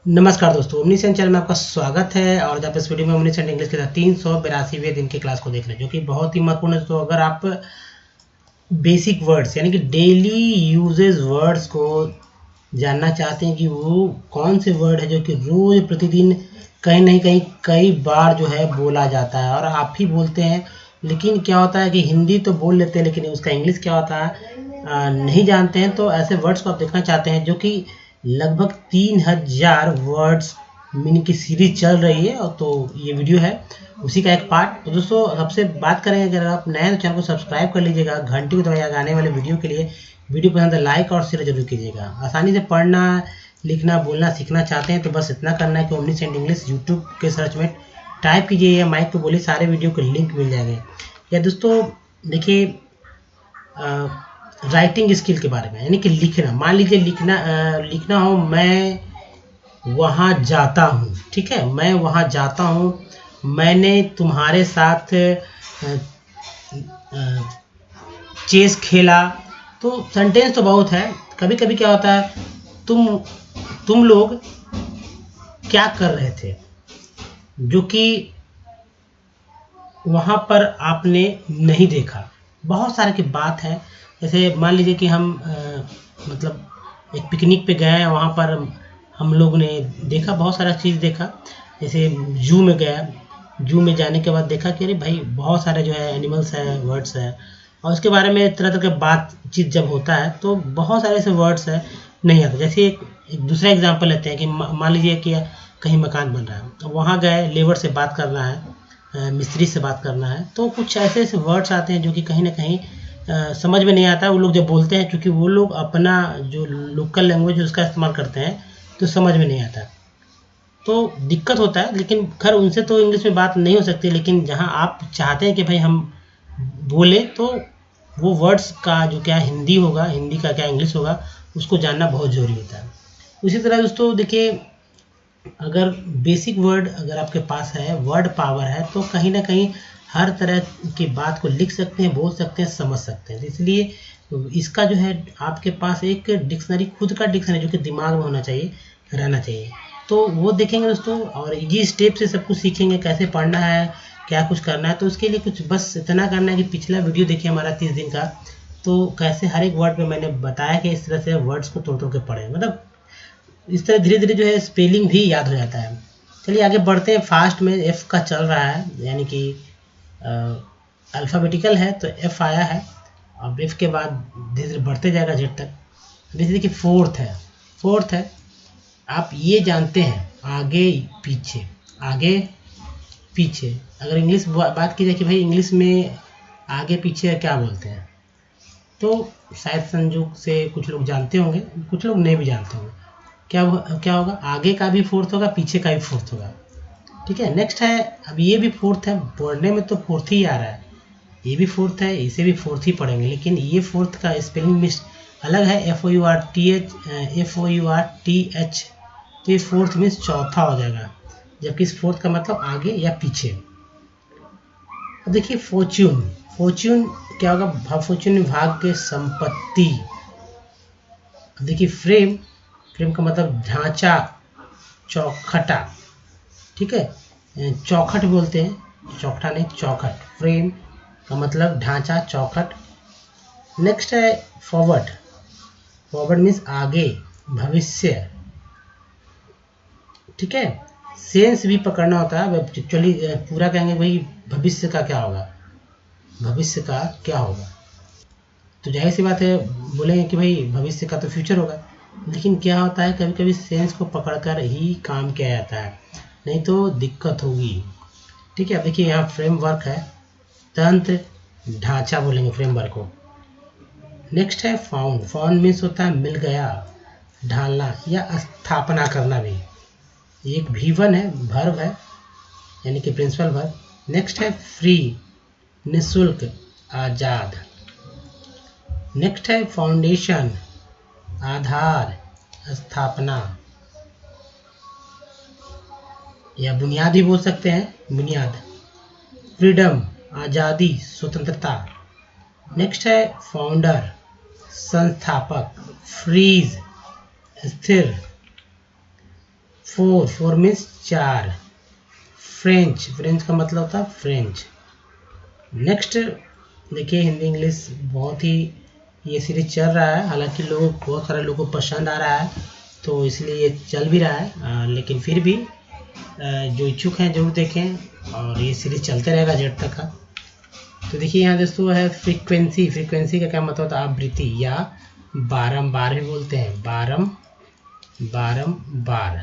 नमस्कार दोस्तों, omniscient channel में आपका स्वागत है। और जब इस वीडियो में ओमनीसेंट इंग्लिश के साथ 382वें दिन की क्लास को देख रहे हैं, जो कि बहुत ही महत्वपूर्ण है। तो अगर आप बेसिक वर्ड्स यानी कि डेली यूजेज वर्ड्स को जानना चाहते हैं कि वो कौन से वर्ड है जो कि रोज प्रतिदिन कहीं नहीं कहीं कई बार जो है बोला जाता है और आप ही बोलते हैं, लेकिन क्या होता है कि हिंदी तो बोल लेते हैं लेकिन उसका इंग्लिश क्या होता है नहीं जानते हैं। तो ऐसे वर्ड्स को आप देखना चाहते हैं जो कि लगभग 3000 वर्ड्स मीनिंग की सीरीज चल रही है। और तो ये वीडियो है उसी का एक पार्ट। तो दोस्तों सबसे बात करें, अगर आप नए हैं तो चैनल को सब्सक्राइब कर लीजिएगा, घंटी को दबाइएगा आने वाले वीडियो के लिए। वीडियो पसंद है लाइक और शेयर जरूर कीजिएगा। आसानी से पढ़ना लिखना बोलना सीखना चाहते हैं तो बस इतना करना है कि ओमनीसेंट इंग्लिश यूट्यूब के सर्च में टाइप कीजिए या माइक पे बोलिए, सारे वीडियो के लिंक मिल जाएंगे। या दोस्तों देखिए, राइटिंग स्किल के बारे में यानी कि लिखना। मान लीजिए लिखना हो, मैं वहाँ जाता हूँ। ठीक है, मैं वहाँ जाता हूँ, मैंने तुम्हारे साथ चेस खेला। तो सेंटेंस तो बहुत है। कभी कभी क्या होता है, तुम लोग क्या कर रहे थे, जो कि वहाँ पर आपने नहीं देखा। बहुत सारे की बात है। जैसे मान लीजिए कि हम मतलब एक पिकनिक पे गए हैं, वहाँ पर हम लोग ने देखा, बहुत सारा चीज़ देखा। जैसे जू में गया, जू में जाने के बाद देखा कि अरे भाई बहुत सारे जो है एनिमल्स है, वर्ड्स है, और उसके बारे में तरह तरह के बातचीत जब होता है तो बहुत सारे ऐसे वर्ड्स है नहीं आते। जैसे एक दूसरा एग्जांपल लेते हैं कि मान लीजिए कि कहीं मकान बन रहा है, तो वहाँ गए, लेबर से बात करना है, मिस्त्री से बात करना है, तो कुछ ऐसे ऐसे वर्ड्स आते हैं जो कि कहीं ना कहीं समझ में नहीं आता। वो लोग जब बोलते हैं, क्योंकि वो लोग अपना जो लोकल लैंग्वेज है उसका इस्तेमाल करते हैं, तो समझ में नहीं आता, तो दिक्कत होता है। लेकिन खैर उनसे तो इंग्लिश में बात नहीं हो सकती, लेकिन जहाँ आप चाहते हैं कि भाई हम बोले, तो वो वर्ड्स का जो क्या हिंदी होगा, हिंदी का क्या इंग्लिश होगा, उसको जानना बहुत ज़रूरी होता है। उसी तरह दोस्तों देखिए, अगर बेसिक वर्ड अगर आपके पास है, वर्ड पावर है, तो कहीं ना कहीं हर तरह की बात को लिख सकते हैं, बोल सकते हैं, समझ सकते हैं। इसलिए इसका जो है आपके पास एक डिक्शनरी, खुद का डिक्शनरी जो कि दिमाग में होना चाहिए, रहना चाहिए। तो वो देखेंगे दोस्तों, और इजी स्टेप से सब कुछ सीखेंगे, कैसे पढ़ना है, क्या कुछ करना है। तो उसके लिए कुछ बस इतना करना है कि पिछला वीडियो देखिए हमारा 30 दिन का, तो कैसे हर एक वर्ड पे मैंने बताया कि इस तरह से वर्ड्स को तोड़ तोड़ के पढ़ें। मतलब इस तरह धीरे धीरे जो है स्पेलिंग भी याद हो जाता है। चलिए आगे बढ़ते हैं। फास्ट में एफ का चल रहा है, यानी कि अल्फ़ाबेटिकल है तो एफ आया है। अब एफ के बाद धीरे धीरे बढ़ते जाएगा जेड तक। जैसे देखिए फोर्थ है, फोर्थ है, आप ये जानते हैं आगे पीछे, आगे पीछे। अगर इंग्लिश बात की जाए कि भाई इंग्लिश में आगे पीछे क्या बोलते हैं, तो शायद संयोग से कुछ लोग जानते होंगे, कुछ लोग नहीं भी जानते होंगे। क्या होगा, आगे का भी फोर्थ होगा, पीछे का भी फोर्थ होगा। ठीक है, नेक्स्ट है, अब ये भी फोर्थ है, पढ़ने में तो फोर्थ ही आ रहा है, ये भी फोर्थ है, इसे भी फोर्थ ही पढ़ेंगे, लेकिन ये फोर्थ का स्पेलिंग मिस अलग है, FOURTH, तो ये फोर्थ मीन्स चौथा हो जाएगा, जबकि इस फोर्थ का मतलब आगे या पीछे। अब देखिए फॉर्च्यून, फॉर्च्यून क्या होगा, फॉर्च्यून भाग्य संपत्ति। अब देखिए फ्रेम, फ्रेम का मतलब ढांचा, चौखटा। ठीक है, चौखट बोलते हैं, चौखटा नहीं चौखट। फ्रेम का मतलब ढांचा, चौखट। नेक्स्ट है फॉरवर्ड, फॉरवर्ड मीन्स आगे, भविष्य। ठीक है, सेंस भी पकड़ना होता है। एक्चुअली पूरा कहेंगे भाई भविष्य का क्या होगा, भविष्य का क्या होगा, तो जाहिर सी बात है बोलेंगे कि भाई भविष्य का तो फ्यूचर होगा। लेकिन क्या होता है, कभी कभी सेंस को पकड़कर ही काम किया जाता है, नहीं तो दिक्कत होगी। ठीक है, अब देखिए यहाँ फ्रेमवर्क है, तंत्र, ढांचा बोलेंगे फ्रेमवर्क को। नेक्स्ट है फाउंड, फाउंड मीन्स होता है मिल गया, ढालना या स्थापना करना भी। एक V1 है, वर्ब है, यानी कि प्रिंसिपल वर्ब। नेक्स्ट है फ्री, निःशुल्क, आज़ाद। नेक्स्ट है फाउंडेशन, आधार, स्थापना या बुनियाद भी बोल सकते हैं, बुनियाद। फ्रीडम, आज़ादी, स्वतंत्रता। नेक्स्ट है फाउंडर, संस्थापक। फ्रीज, स्थिर। फोर, फोर मीन्स चार। फ्रेंच, फ्रेंच का मतलब होता है फ्रेंच। नेक्स्ट देखिए, हिंदी इंग्लिश बहुत ही ये सीरीज चल रहा है, हालांकि लोग बहुत सारे लोगों को पसंद आ रहा है, तो इसलिए ये चल भी रहा है। लेकिन फिर भी जो इच्छुक हैं जरूर देखें, और ये सीरीज चलते रहेगा जेड तक का। तो देखिए यहाँ दोस्तों है फ्रीक्वेंसी। फ्रीक्वेंसी का क्या मतलब होता है? आवृत्ति, या बारंबार भी बोलते हैं, बारंबार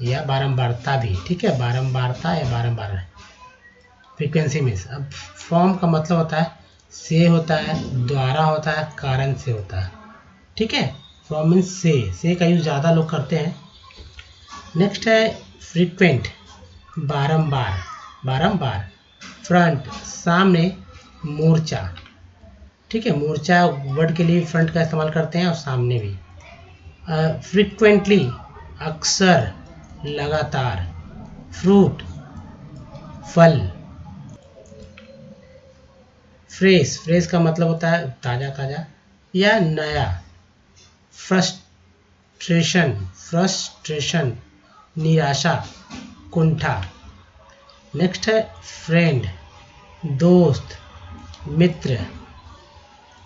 या बारंबारता भी, ठीक है, बारंबारता या बारंबार। फ्रीक्वेंसी मीन्स, अब फॉर्म का मतलब होता है से होता है, द्वारा होता है, कारण से होता है, ठीक है। फॉर्म मीन्स से का यूज ज़्यादा लोग करते हैं। नेक्स्ट है फ्रीक्वेंट, बारंबार, बारंबार। फ्रंट, सामने, मोर्चा, ठीक है, मोर्चा वर्ड के लिए फ्रंट का इस्तेमाल करते हैं और सामने भी। फ्रीक्वेंटली, अक्सर, लगातार। फ्रूट, फल। फ्रेश, फ्रेश का मतलब होता है ताज़ा ताज़ा या नया। फ्रस्ट्रेशन, फ्रस्ट्रेशन, निराशा, कुंठा। नेक्स्ट है फ्रेंड, दोस्त, मित्र।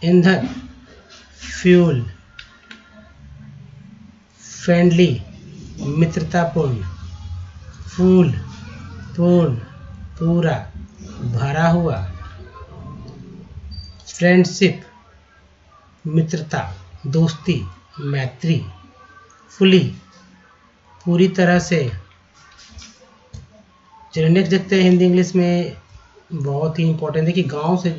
ईंधन, फ्यूल। फ्रेंडली, मित्रतापूर्ण। फूल, पूर्ण, पूरा, भरा हुआ। फ्रेंडशिप, मित्रता, दोस्ती, मैत्री। फुली, पूरी तरह से। चलिए नेक्स्ट देखते हैं हिंदी इंग्लिश में, बहुत ही इंपॉर्टेंट है कि गांव से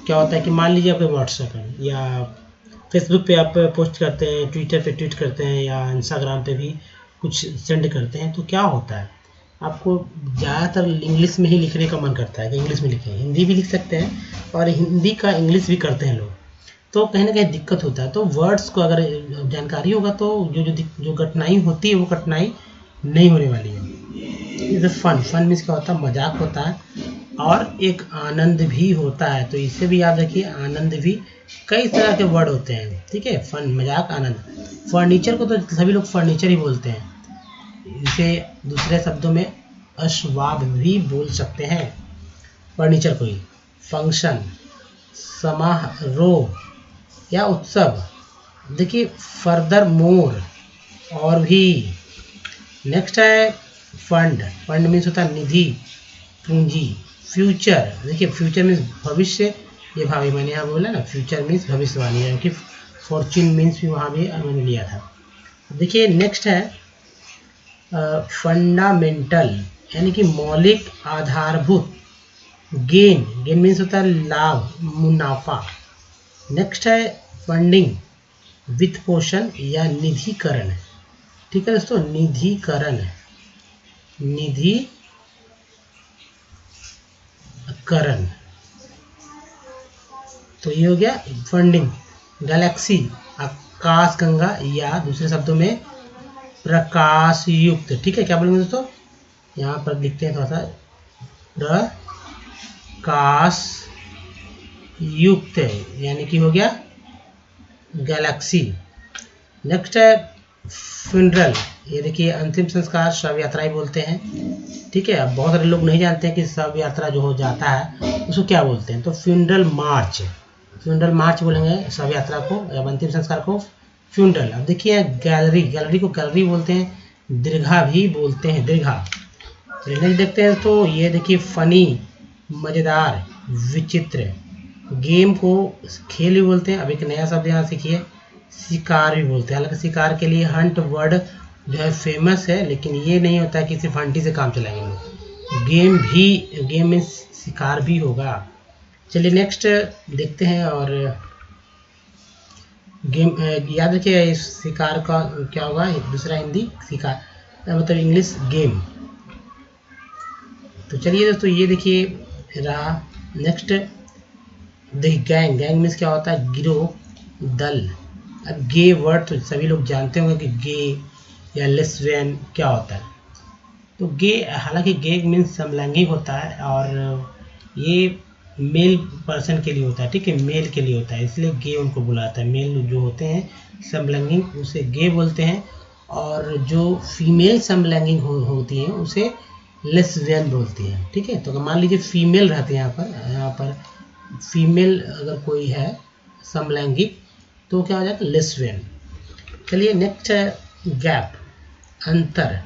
क्या होता है कि मान लीजिए आपके व्हाट्सएप है, या फेसबुक पे आप पोस्ट करते हैं, ट्विटर पे ट्वीट करते हैं, या इंस्टाग्राम पे भी कुछ सेंड करते हैं, तो क्या होता है, आपको ज़्यादातर इंग्लिश में ही लिखने का मन करता है कि इंग्लिश में लिखें। हिंदी भी लिख सकते हैं, और हिंदी का इंग्लिश भी करते हैं लोग, तो कहीं ना कहीं दिक्कत होता है। तो वर्ड्स को अगर जानकारी होगा तो जो कठिनाई होती है वो कठिनाई नहीं होने वाली है। जैसे फन, फन मीन्स क्या होता है? मजाक होता है, और एक आनंद भी होता है। तो इसे भी याद रखिए, आनंद भी कई तरह के वर्ड होते हैं, ठीक है, फन, मजाक, आनंद। फर्नीचर को तो सभी लोग फर्नीचर ही बोलते हैं, इसे दूसरे शब्दों में असबाब भी बोल सकते हैं फर्नीचर को ही। फंक्शन, समारोह या उत्सव। देखिए फर्दर मोर, और भी। नेक्स्ट है फंड, फंड मीन्स होता है निधि, पूंजी। फ्यूचर, देखिए फ्यूचर मीन्स भविष्य, ये भावी मैंने यहाँ बोला ना, फ्यूचर मीन्स भविष्यवाणी, क्योंकि फॉर्च्यून मीन्स भी वहाँ भी मैंने लिया था। देखिए नेक्स्ट है फंडामेंटल, यानी कि मौलिक, आधारभूत। गेन, गेन मीन्स होता है लाभ, मुनाफा। नेक्स्ट है फंडिंग, वित्त पोषण या निधिकरण, ठीक है दोस्तों, निधिकरण, निधिकरण। तो ये हो गया फंडिंग। गैलेक्सी, आकाश गंगा, या दूसरे शब्दों में प्रकाश युक्त, ठीक है। क्या बोलेंगे दोस्तों, यहाँ पर लिखते हैं थोड़ा सा, प्रकाश युक्त, यानी कि हो गया गैलेक्सी। नेक्स्ट है फ्यूनरल, ये देखिए अंतिम संस्कार, शव यात्रा ही बोलते हैं, ठीक है। अब बहुत सारे लोग नहीं जानते हैं कि शव यात्रा जो हो जाता है उसको क्या बोलते हैं, तो फ्यूनरल मार्च, फ्यूनरल मार्च बोलेंगे शव यात्रा को, या अंतिम संस्कार को फ्यूनरल। अब देखिए गैलरी, गैलरी को गैलरी बोलते हैं, दीर्घा भी बोलते हैं, दीर्घा। नेक्स्ट देखते हैं, तो ये देखिए फनी, मज़ेदार, विचित्र। गेम को खेल भी बोलते हैं। अब एक नया शब्द यहाँ सीखिए, शिकार भी बोलते हैं। हालांकि शिकार के लिए हंट वर्ड जो है फेमस है, लेकिन ये नहीं होता है कि सिर्फ हंटी से काम चलाएंगे लोग, गेम भी, गेम में शिकार भी होगा। चलिए नेक्स्ट देखते हैं, और गेम याद रखिए, शिकार का क्या होगा दूसरा हिंदी, शिकार मतलब इंग्लिश गेम। तो चलिए दोस्तों, ये देखिए रहा। नेक्स्ट देखिए गैंग, गैंग मीन्स क्या होता है, गिरोह, दल। अब गे वर्ड तो सभी लोग जानते होंगे कि गे या लेस्बियन क्या होता है। तो गे, हालांकि गे मीन्स समलैंगिक होता है, और ये मेल पर्सन के लिए होता है, ठीक है, मेल के लिए होता है, इसलिए गे उनको बुलाता है। मेल जो होते हैं समलैंगिक, उसे गे बोलते हैं, और जो फीमेल समलैंगिक होती हैं उसे लेस्बियन बोलती हैं। ठीक है, तो अगर मान लीजिए फीमेल रहती है यहाँ पर फीमेल अगर कोई है समलैंगिक तो क्या हो जाएगा, लेस्बियन। चलिए नेक्स्ट है गैप, अंतर,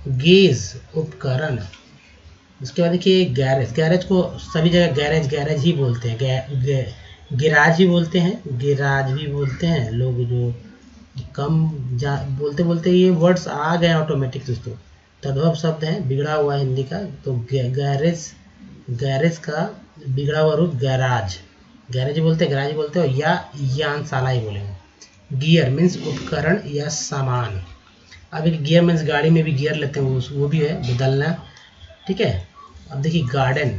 गेज, उपकरण। उसके बाद देखिए गैरेज, गैरेज को सभी जगह गैरेज गैरेज ही बोलते हैं, गिराज भी बोलते हैं, गिराज भी बोलते हैं लोग। जो कम बोलते बोलते ये वर्ड्स आ गए ऑटोमेटिक दोस्तों, तद्भव शब्द है, बिगड़ा हुआ हिंदी का। तो गैरेज, गैरेज का बिगड़ा हुआ रूप गैराज, गैरेज बोलते हैं, गैराज बोलते हैं, या यानशाला ही बोलेंगे। गियर मीन्स उपकरण या सामान। अब एक गियर मीन्स गाड़ी में भी गियर लेते हैं, वो भी है बदलना। ठीक है, अब देखिए गार्डन,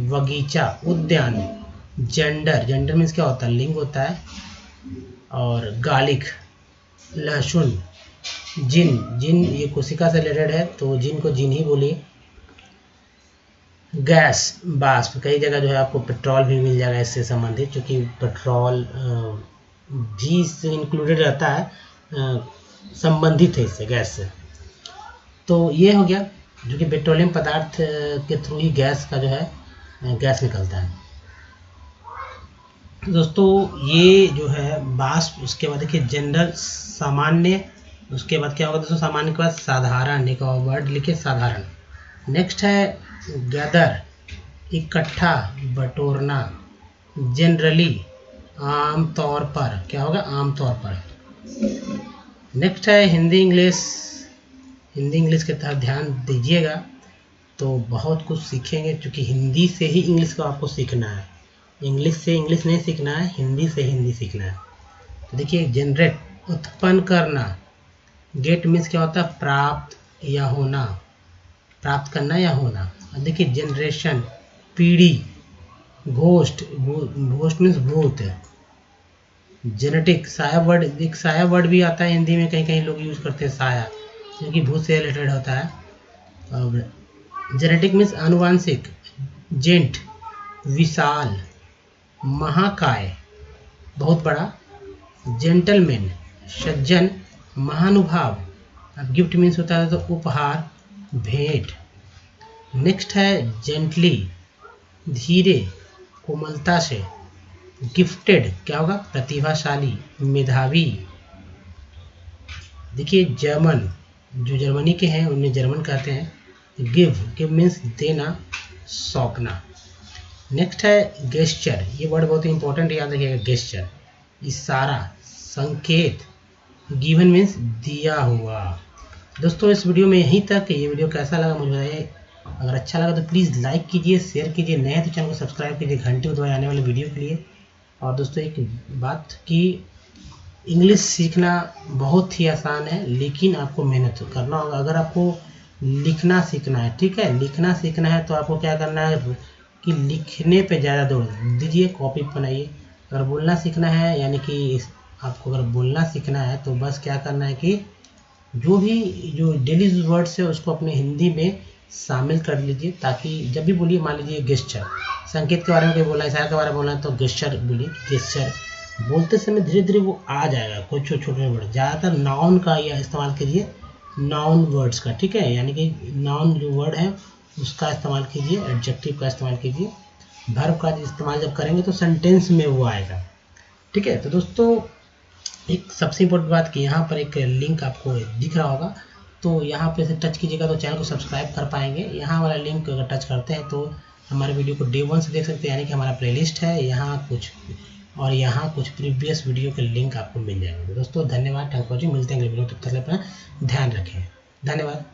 बगीचा, उद्यान। जेंडर, जेंडर मीन्स क्या होता है, लिंग होता है। और गार्लिक, लहसुन। जिन, जिन ये कोशिका से रिलेटेड है तो जिन को जिन ही बोलिए। गैस, वाष्प, कई जगह जो है आपको पेट्रोल भी मिल जाएगा इससे संबंधित, क्योंकि पेट्रोल भी इससे इंक्लूडेड रहता है, संबंधित है इससे, गैस से। तो ये हो गया जो कि पेट्रोलियम पदार्थ के थ्रू ही गैस का जो है गैस निकलता है दोस्तों। ये जो है वाष्प, उसके बाद देखिए जनरल, सामान्य, उसके बाद क्या होगा दोस्तों, सामान्य के बाद साधारण, एक और वर्ड लिखिए साधारण। नेक्स्ट है गैदर, इकट्ठा, बटोरना। जनरली, आम तौर पर, क्या होगा, आम तौर पर। नेक्स्ट है हिंदी इंग्लिश, हिंदी इंग्लिश के तरफ ध्यान दीजिएगा तो बहुत कुछ सीखेंगे, क्योंकि हिंदी से ही इंग्लिश को आपको सीखना है, इंग्लिश से इंग्लिश नहीं सीखना है, हिंदी से हिंदी सीखना है। तो देखिए जनरेट, उत्पन्न करना। गेट मीन्स क्या होता है, प्राप्त या होना, प्राप्त करना या होना। देखिए जनरेशन, पीढ़ी। घोस्ट, घोस्ट मीन्स भूत। जेनेटिक, साया वर्ड, एक साया वर्ड भी आता है हिंदी में, कहीं कहीं लोग यूज करते हैं साया, क्योंकि भूत से रिलेटेड होता है। और जेनेटिक मीन्स आनुवांशिक। जेंट, विशाल, महाकाय, बहुत बड़ा। जेंटलमैन, सज्जन, महानुभाव। अब गिफ्ट मीन्स होता है तो उपहार, भेंट। नेक्स्ट है जेंटली, धीरे, कोमलता से। गिफ्टेड, क्या होगा, प्रतिभाशाली, मेधावी। देखिए जर्मन, जो जर्मनी के हैं उन्हें जर्मन कहते हैं। गिव, गिव मीन्स देना, सौंपना। नेक्स्ट है गेस्चर, ये वर्ड बहुत ही इंपॉर्टेंट याद रखिएगा, गेस्चर, इशारा, संकेत। गिवन मीन्स दिया हुआ। दोस्तों इस वीडियो में यहीं तक। ये वीडियो कैसा लगा मुझे बताइए, अगर अच्छा लगा तो प्लीज़ लाइक कीजिए, शेयर कीजिए, नए तो चैनल को सब्सक्राइब कीजिए घंटे को दबाए आने वाले वीडियो के लिए। और दोस्तों एक बात कि इंग्लिश सीखना बहुत ही आसान है, लेकिन आपको मेहनत करना होगा। अगर आपको लिखना सीखना है, ठीक है, लिखना सीखना है तो आपको क्या करना है कि लिखने पे ज़्यादा जोर दीजिए, कॉपी बनाइए। अगर बोलना सीखना है, यानी कि आपको अगर बोलना सीखना है तो बस क्या करना है कि जो डेली वर्ड्स है उसको अपने हिंदी में शामिल कर लीजिए, ताकि जब भी बोलिए, मान लीजिए गेस्चर, संकेत के बारे में कोई बोला, इशारा के बारे में बोलना है तो गेस्चर बोलिए। गेस्चर बोलते समय धीरे धीरे वो आ जाएगा, कोई छोटे छोटे वर्ड। ज़्यादातर नाउन का या इस्तेमाल कीजिए, नाउन वर्ड्स का, ठीक है, यानी कि नाउन जो वर्ड है उसका इस्तेमाल कीजिए, एडजेक्टिव का इस्तेमाल कीजिए। वर्ब का इस्तेमाल जब करेंगे तो सेंटेंस में वो आएगा, ठीक है। तो दोस्तों एक सबसे इम्पोर्टेंट बात कि यहाँ पर एक लिंक आपको दिख रहा होगा, तो यहाँ पे से टच कीजिएगा तो चैनल को सब्सक्राइब कर पाएंगे। यहाँ वाला लिंक अगर टच करते हैं तो हमारे वीडियो को डे 1 से देख सकते हैं, यानी कि हमारा प्लेलिस्ट है यहाँ कुछ, और यहाँ कुछ प्रीवियस वीडियो के लिंक आपको मिल जाएंगे। तो दोस्तों धन्यवाद, थैंक यू, मिलते हैं अगले वीडियो, तब तक अपना ध्यान रखें, धन्यवाद।